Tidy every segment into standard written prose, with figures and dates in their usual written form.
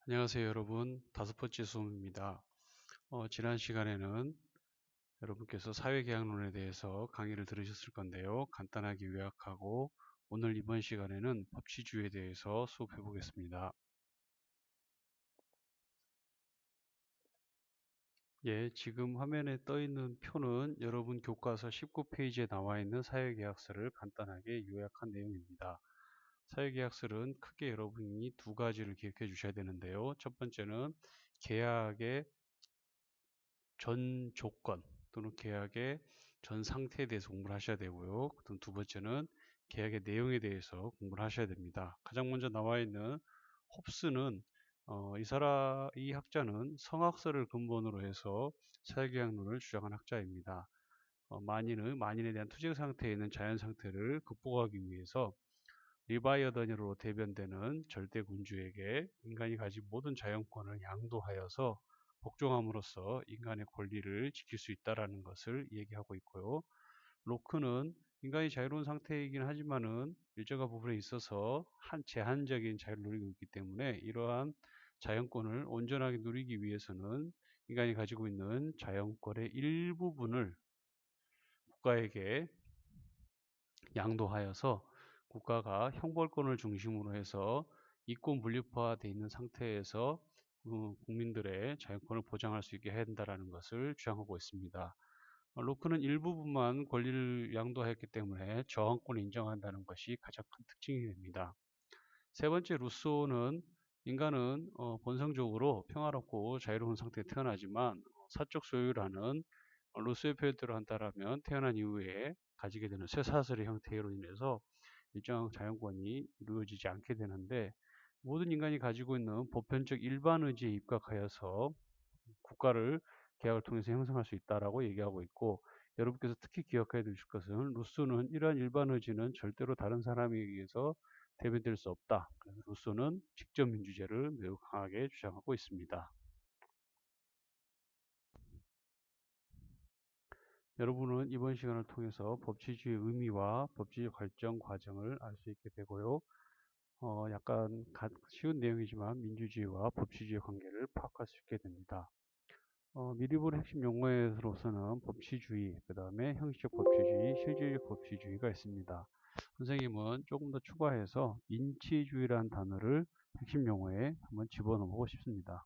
안녕하세요 여러분. 5번째 수업입니다. 지난 시간에는 여러분께서 사회계약론에 대해서 강의를 들으셨을 건데요. 간단하게 요약하고 오늘 이번 시간에는 법치주의에 대해서 수업해 보겠습니다. 예, 지금 화면에 떠 있는 표는 여러분 교과서 19페이지에 나와 있는 사회계약서를 간단하게 요약한 내용입니다. 사회계약서는 크게 여러분이 두 가지를 기억해 주셔야 되는데요. 첫 번째는 계약의 전 조건 또는 계약의 전 상태에 대해서 공부를 하셔야 되고요. 두 번째는 계약의 내용에 대해서 공부를 하셔야 됩니다. 가장 먼저 나와 있는 홉스는 이 학자는 성학설을 근본으로 해서 사회계약론을 주장한 학자입니다. 만인에 대한 투쟁 상태에 있는 자연 상태를 극복하기 위해서 리바이어던으로 대변되는 절대 군주에게 인간이 가진 모든 자연권을 양도하여서 복종함으로써 인간의 권리를 지킬 수 있다라는 것을 얘기하고 있고요. 로크는 인간이 자유로운 상태이긴 하지만은 일정한 부분에 있어서 제한적인 자유를 누리고 있기 때문에 이러한 자연권을 온전하게 누리기 위해서는 인간이 가지고 있는 자연권의 일부분을 국가에게 양도하여서 국가가 형벌권을 중심으로 해서 이권 분립화되어 있는 상태에서 국민들의 자유권을 보장할 수 있게 해야 한다는 것을 주장하고 있습니다. 로크는 일부분만 권리를 양도하였기 때문에 저항권을 인정한다는 것이 가장 큰 특징이 됩니다. 세 번째, 루소는 인간은 본성적으로 평화롭고 자유로운 상태에 태어나지만 사적 소유라는 루소의 표현대로 한다면 태어난 이후에 가지게 되는 쇠사슬의 형태로 인해서 일정한 자연권이 이루어지지 않게 되는데, 모든 인간이 가지고 있는 보편적 일반 의지에 입각하여서 국가를 계약을 통해서 형성할 수 있다라고 얘기하고 있고, 여러분께서 특히 기억해야 되실 것은 루소는 이러한 일반 의지는 절대로 다른 사람에 의해서 대변될 수 없다. 그래서 루소는 직접 민주제를 매우 강하게 주장하고 있습니다. 여러분은 이번 시간을 통해서 법치주의의 의미와 법치주의 발전 과정을 알 수 있게 되고요. 약간 쉬운 내용이지만 민주주의와 법치주의의 관계를 파악할 수 있게 됩니다. 미리 볼 핵심 용어로서는 법치주의, 그 다음에 형식적 법치주의, 실질적 법치주의가 있습니다. 선생님은 조금 더 추가해서 인치주의라는 단어를 핵심 용어에 한번 집어넣고 싶습니다.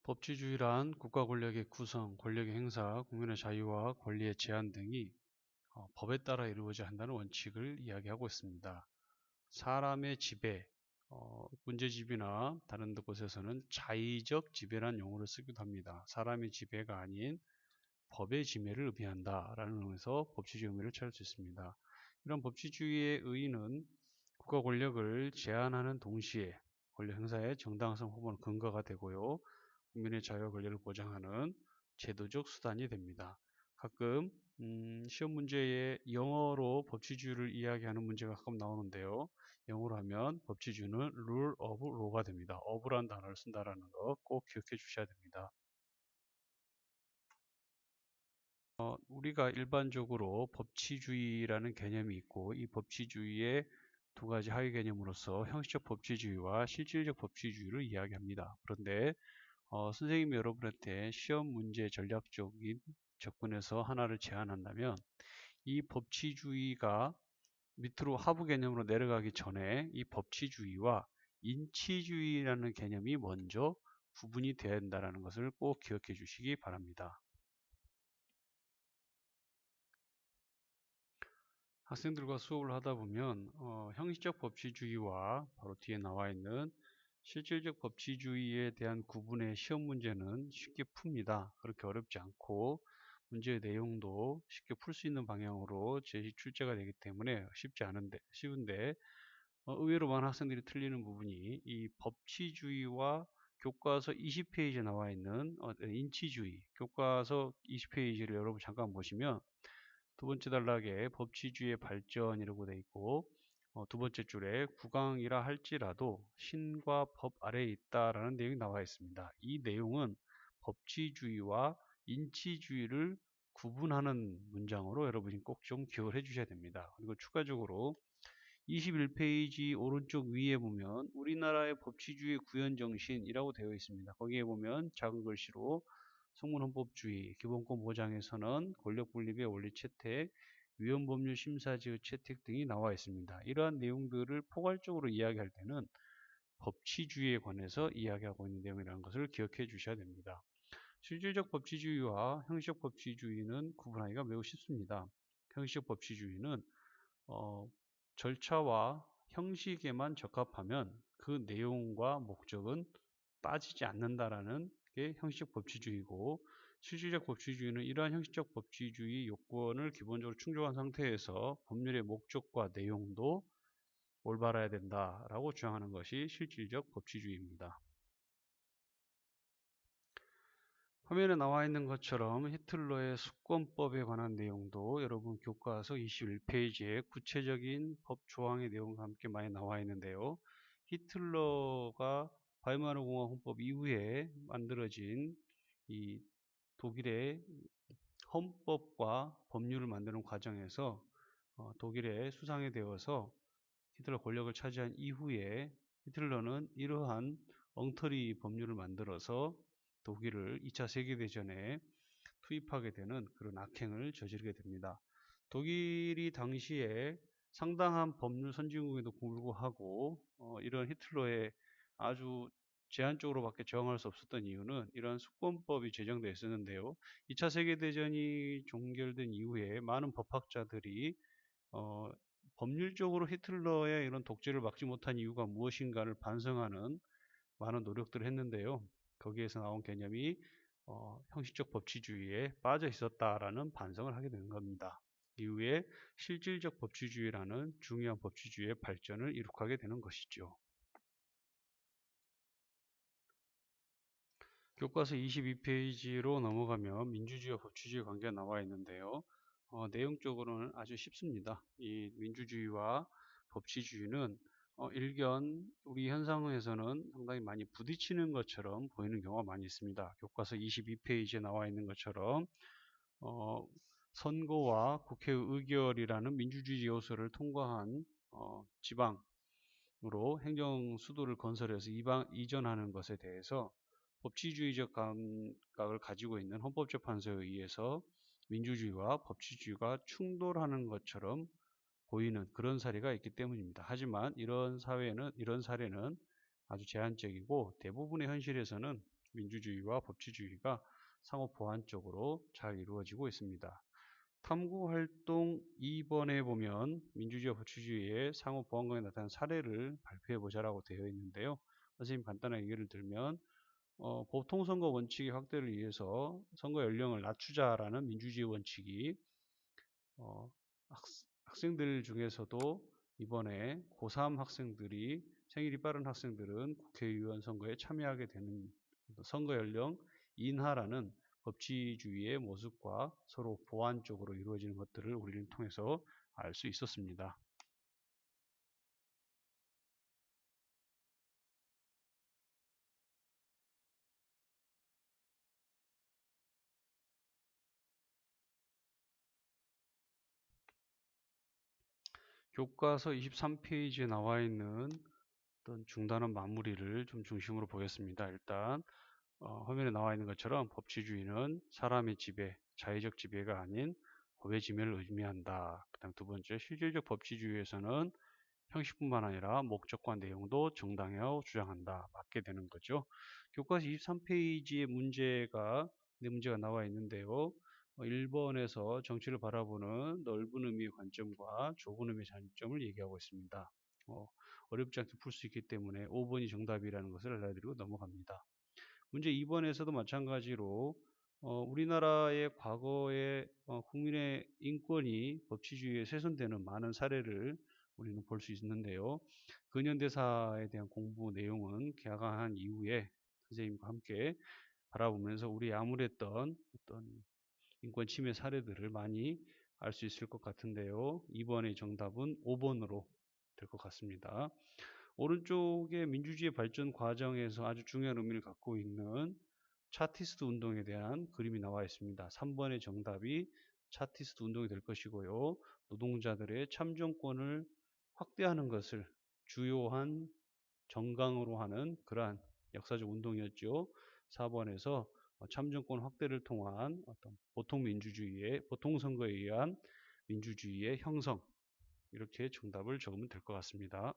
법치주의란 국가 권력의 구성, 권력의 행사, 국민의 자유와 권리의 제한 등이 법에 따라 이루어져야 한다는 원칙을 이야기하고 있습니다. 사람의 지배, 문제집이나 다른 곳에서는 자의적 지배란 용어를 쓰기도 합니다. 사람의 지배가 아닌 법의 지배를 의미한다라는 의미에서 법치주의 의미를 찾을 수 있습니다. 이런 법치주의의 의의는 국가 권력을 제한하는 동시에 권력 행사의 정당성 혹은 근거가 되고요. 국민의 자유와 권리를 보장하는 제도적 수단이 됩니다. 가끔 시험 문제에 영어로 법치주의를 이야기하는 문제가 가끔 나오는데요. 영어로 하면 법치주의는 rule of law가 됩니다. of란 단어를 쓴다라는 거 꼭 기억해 주셔야 됩니다. 우리가 일반적으로 법치주의라는 개념이 있고, 이 법치주의의 두 가지 하위 개념으로서 형식적 법치주의와 실질적 법치주의를 이야기합니다. 그런데 선생님이 여러분한테 시험 문제 전략적인 접근에서 하나를 제안한다면, 이 법치주의가 밑으로 하부 개념으로 내려가기 전에 이 법치주의와 인치주의라는 개념이 먼저 구분이 되어야 한다는 것을 꼭 기억해 주시기 바랍니다. 학생들과 수업을 하다 보면 형식적 법치주의와 바로 뒤에 나와 있는 실질적 법치주의에 대한 구분의 시험 문제는 쉽게 풉니다. 그렇게 어렵지 않고 문제의 내용도 쉽게 풀 수 있는 방향으로 제시 출제가 되기 때문에 쉬운데 의외로 많은 학생들이 틀리는 부분이 이 법치주의와 교과서 20페이지에 나와 있는 인치주의, 교과서 20페이지를 여러분 잠깐 보시면 두 번째 단락에 법치주의의 발전이라고 되어 있고, 두 번째 줄에 국왕이라 할지라도 신과 법 아래에 있다라는 내용이 나와 있습니다. 이 내용은 법치주의와 인치주의를 구분하는 문장으로 여러분이 꼭 좀 기억을 해 주셔야 됩니다. 그리고 추가적으로 21페이지 오른쪽 위에 보면 우리나라의 법치주의 구현 정신이라고 되어 있습니다. 거기에 보면 작은 글씨로 성문헌법주의, 기본권 보장의 선언, 권력분립의 원리 채택, 위헌법률 심사지의 채택 등이 나와 있습니다. 이러한 내용들을 포괄적으로 이야기할 때는 법치주의에 관해서 이야기하고 있는 내용이라는 것을 기억해 주셔야 됩니다. 실질적 법치주의와 형식적 법치주의는 구분하기가 매우 쉽습니다. 형식적 법치주의는 절차와 형식에만 적합하면 그 내용과 목적은 빠지지 않는다라는 게 형식적 법치주의고, 실질적 법치주의는 이러한 형식적 법치주의 요건을 기본적으로 충족한 상태에서 법률의 목적과 내용도 올바라야 된다라고 주장하는 것이 실질적 법치주의입니다. 화면에 나와 있는 것처럼 히틀러의 수권법에 관한 내용도 여러분 교과서 21페이지에 구체적인 법 조항의 내용과 함께 많이 나와 있는데요. 히틀러가 바이마르 공화 헌법 이후에 만들어진 이 독일의 헌법과 법률을 만드는 과정에서 독일의 수상이 되어서 히틀러 권력을 차지한 이후에 히틀러는 이러한 엉터리 법률을 만들어서 독일을 2차 세계대전에 투입하게 되는 그런 악행을 저지르게 됩니다. 독일이 당시에 상당한 법률 선진국에도 불구하고 이런 히틀러의 아주 제한적으로밖에 저항할 수 없었던 이유는 이러한 수권법이 제정되어 있었는데요. 2차 세계대전이 종결된 이후에 많은 법학자들이 법률적으로 히틀러의 이런 독재를 막지 못한 이유가 무엇인가를 반성하는 많은 노력들을 했는데요. 거기에서 나온 개념이 형식적 법치주의에 빠져 있었다라는 반성을 하게 되는 겁니다. 이후에 실질적 법치주의라는 중요한 법치주의의 발전을 이룩하게 되는 것이죠. 교과서 22페이지로 넘어가면 민주주의와 법치주의 관계가 나와 있는데요. 내용적으로는 아주 쉽습니다. 이 민주주의와 법치주의는 일견 우리 현상에서는 상당히 많이 부딪히는 것처럼 보이는 경우가 많이 있습니다. 교과서 22페이지에 나와 있는 것처럼 선거와 국회의 의결이라는 민주주의 요소를 통과한 지방으로 행정 수도를 건설해서 이전하는 것에 대해서 법치주의적 감각을 가지고 있는 헌법재판소에 의해서 민주주의와 법치주의가 충돌하는 것처럼 보이는 그런 사례가 있기 때문입니다. 하지만 이런 사례는 아주 제한적이고 대부분의 현실에서는 민주주의와 법치주의가 상호 보완적으로 잘 이루어지고 있습니다. 탐구활동 2번에 보면 민주주의와 법치주의의 상호 보완관계에 나타난 사례를 발표해 보자라고 되어 있는데요. 선생님 간단하게 예를 들면 보통선거 원칙의 확대를 위해서 선거 연령을 낮추자라는 민주주의 원칙이 학생들 중에서도 이번에 고3 학생들이 생일이 빠른 학생들은 국회의원 선거에 참여하게 되는 선거 연령 인하라는 법치주의의 모습과 서로 보완적으로 이루어지는 것들을 우리는 통해서 알 수 있었습니다. 교과서 23페이지에 나와 있는 어떤 중단원 마무리를 좀 중심으로 보겠습니다. 일단 화면에 나와 있는 것처럼 법치주의는 사람의 지배, 자의적 지배가 아닌 법의 지배를 의미한다. 그 다음 두 번째, 실질적 법치주의에서는 형식뿐만 아니라 목적과 내용도 정당하고 주장한다. 맞게 되는 거죠. 교과서 23페이지에 문제가 나와 있는데요. 1번에서 정치를 바라보는 넓은 의미의 관점과 좁은 의미의 관점을 얘기하고 있습니다. 어렵지 않게 풀 수 있기 때문에 5번이 정답이라는 것을 알려드리고 넘어갑니다. 문제 2번에서도 마찬가지로 우리나라의 과거에 국민의 인권이 법치주의에 훼손되는 많은 사례를 우리는 볼 수 있는데요. 근현대사에 대한 공부 내용은 개강한 이후에 선생님과 함께 바라보면서 우리 암울했던 어떤 인권 침해 사례들을 많이 알 수 있을 것 같은데요. 2번의 정답은 5번으로 될 것 같습니다. 오른쪽에 민주주의 발전 과정에서 아주 중요한 의미를 갖고 있는 차티스트 운동에 대한 그림이 나와 있습니다. 3번의 정답이 차티스트 운동이 될 것이고요. 노동자들의 참정권을 확대하는 것을 주요한 정강으로 하는 그러한 역사적 운동이었죠. 4번에서 참정권 확대를 통한 어떤 보통선거에 의한 민주주의의 형성, 이렇게 정답을 적으면 될 것 같습니다.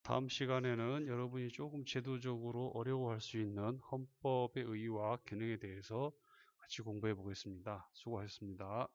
다음 시간에는 여러분이 조금 제도적으로 어려워할 수 있는 헌법의 의의와 기능에 대해서 같이 공부해 보겠습니다. 수고하셨습니다.